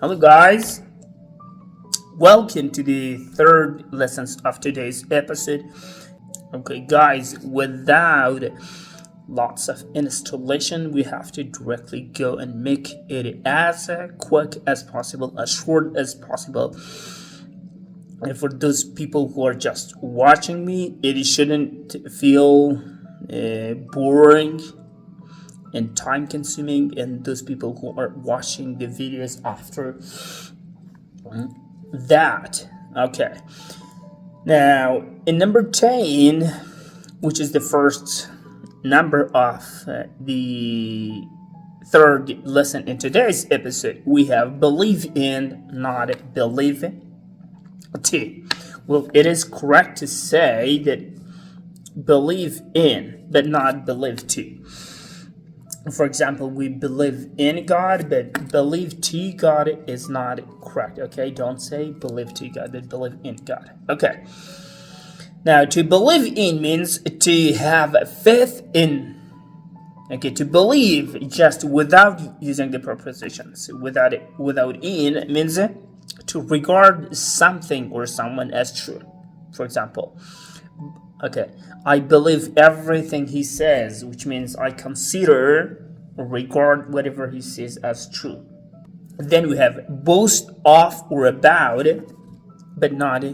Hello guys, welcome to the third lessons of today's episode. Okay guys, without lots of installation, we have to directly go and make it as quick as possible, as short as possible. And for those people who are just watching me, it shouldn't feel boring and time consuming, and those people who are watching the videos after that. Okay, now in number 10, which is the first number of the third lesson in today's episode, we have believe in, not believe to. Well, it is correct to say that believe in but not believe to. For example, we believe in God, but believe to God is not correct. Okay, don't say believe to God, but believe in God. Okay. Now, to believe in means to have faith in. Okay, to believe just without using the prepositions. Without in means to regard something or someone as true. For example, okay, I believe everything he says, which means I consider or regard whatever he says as true. Then we have boast of or about, but not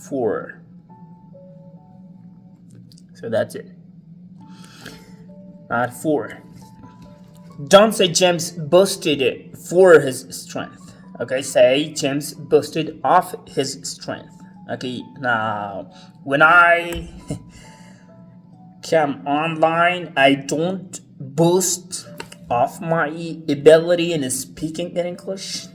for. So that's it. Not for. Don't say James boasted for his strength. Okay, say James boasted of his strength. Okay, now when I come online, I don't boast of my ability in speaking in English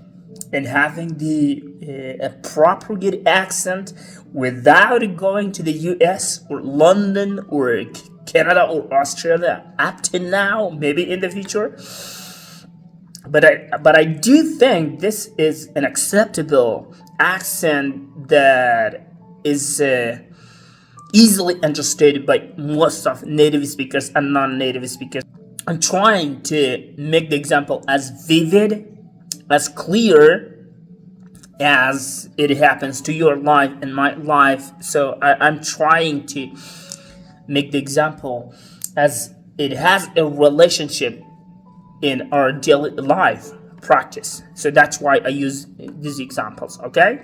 and having the appropriate accent without going to the US or London or Canada or Australia up to now, maybe in the future. But I do think this is an acceptable accent that is easily understood by most of native speakers and non-native speakers. I'm trying to make the example as vivid, as clear as it happens to your life and my life. So I'm trying to make the example as it has a relationship in our daily life practice. So that's why I use these examples, okay?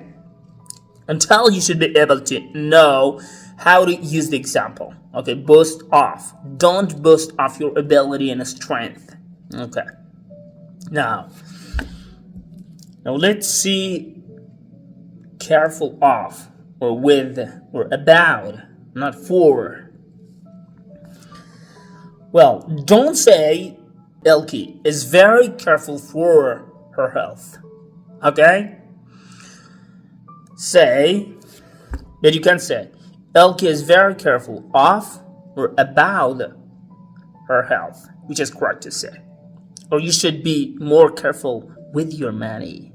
Until you should be able to know how to use the example. Okay, boast of. Don't boast of your ability and strength. Okay. Now let's see careful of, or with, or about, not for. Well, don't say Elke is very careful for her health. Okay? Say, but you can say Elke is very careful of or about her health, which is correct to say. Or you should be more careful with your money.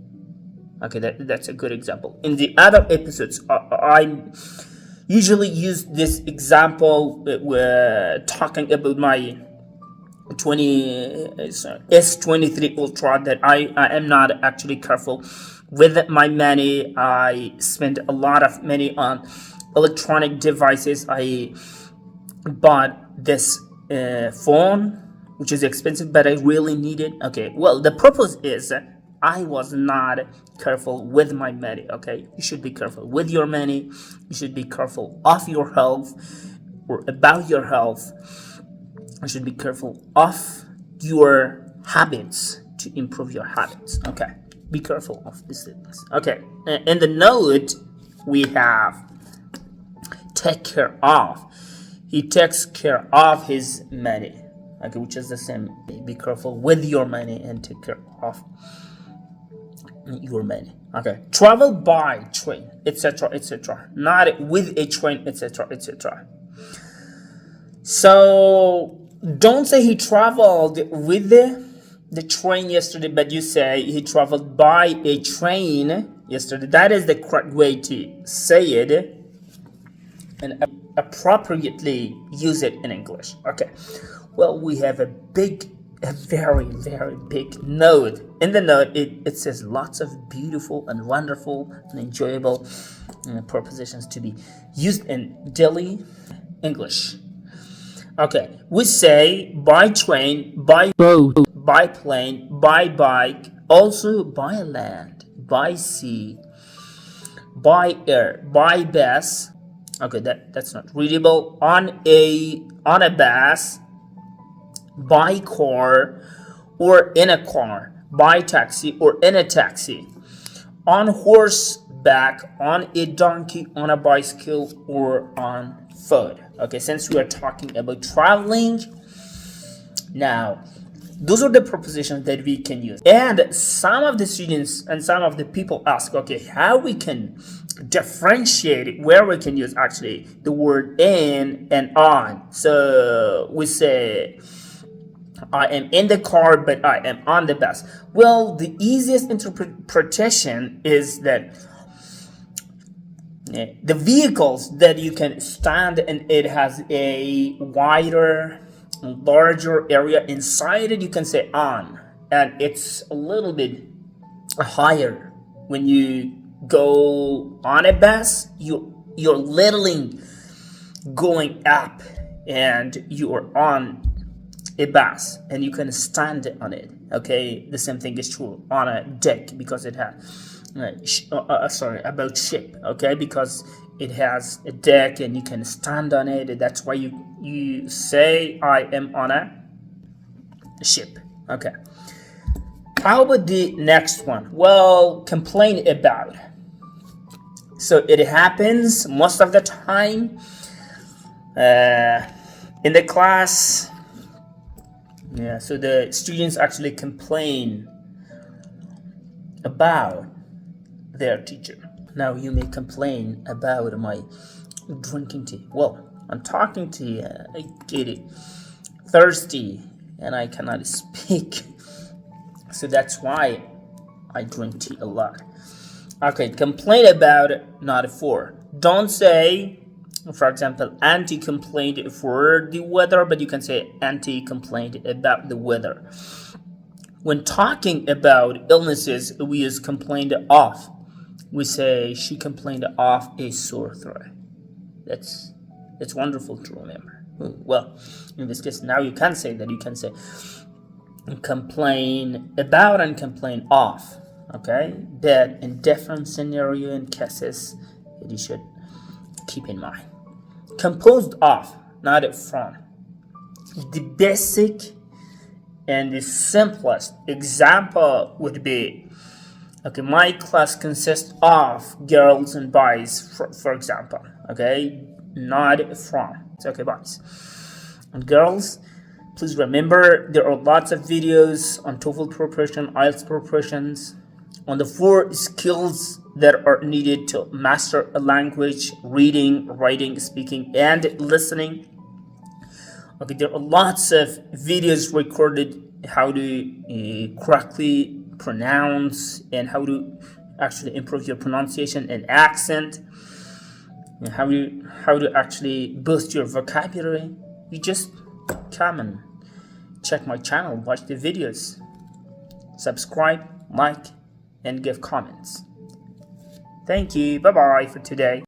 Okay, that's a good example. In the other episodes, I usually use this example talking about my S23 Ultra, that I am not actually careful with my money. I spend a lot of money on electronic devices. I bought this phone, which is expensive, but I really need it. Okay, well, the purpose is I was not careful with my money. Okay, you should be careful with your money. You should be careful of your health or about your health. You should be careful of your habits to improve your habits. Okay, be careful of these things. Okay, in the note we have take care of. He takes care of his money. Okay, which is the same. Be careful with your money and take care of your money. Okay, travel by train, etc., etc., not with a train, etc., etc. So don't say he traveled with the train yesterday, but you say he traveled by a train yesterday. That is the correct way to say it and appropriately use it in English. Okay, well, we have a big a very, very big note. In the note, it says lots of beautiful and wonderful and enjoyable prepositions to be used in daily English. Okay, we say by train, by boat, by plane, by bike, also by land, by sea, by air, by bus. Okay, that's not readable. On a bus, by car or in a car, by taxi or in a taxi, on horseback, on a donkey, on a bicycle, or on foot. Okay, since we are talking about traveling, now those are the prepositions that we can use. And some of the students and some of the people ask, okay, how we can differentiate where we can use actually the word in and on. So we say, I am in the car, but I am on the bus. Well, the easiest interpretation is that the vehicles that you can stand and it has a wider, larger area inside it, you can say on, and it's a little bit higher. When you go on a bus, you're literally going up and you are on a bus and you can stand on it. Okay, the same thing is true on a deck because it has about ship. Okay, because it has a deck and you can stand on it. That's why you say I am on a ship. Okay, how about the next one? Well, complain about. So it happens most of the time in the class. Yeah, so the students actually complain about their teacher. Now you may complain about my drinking tea. Well, I'm talking to you, I get it. Thirsty and I cannot speak. So that's why I drink tea a lot. Okay, complain about, not for. Don't say, for example, Auntie complained for the weather, but you can say Auntie complained about the weather. When talking about illnesses, we use complained of. We say she complained of a sore throat. That's wonderful to remember. Well, in this case, now you can say that. You can say complain about and complain of. Okay, that in different scenario and cases that you should keep in mind. Composed of, not from. The basic and the simplest example would be, okay, my class consists of girls and boys, for example. Okay, not from. It's okay, boys and girls. Please remember there are lots of videos on TOEFL preparation, IELTS preparations, on the 4 skills that are needed to master a language: reading, writing, speaking, and listening. Okay, there are lots of videos recorded how to correctly pronounce and how to actually improve your pronunciation and accent, and how to actually boost your vocabulary. You just come and check my channel, watch the videos, subscribe, like, and give comments. Thank you. Bye-bye for today.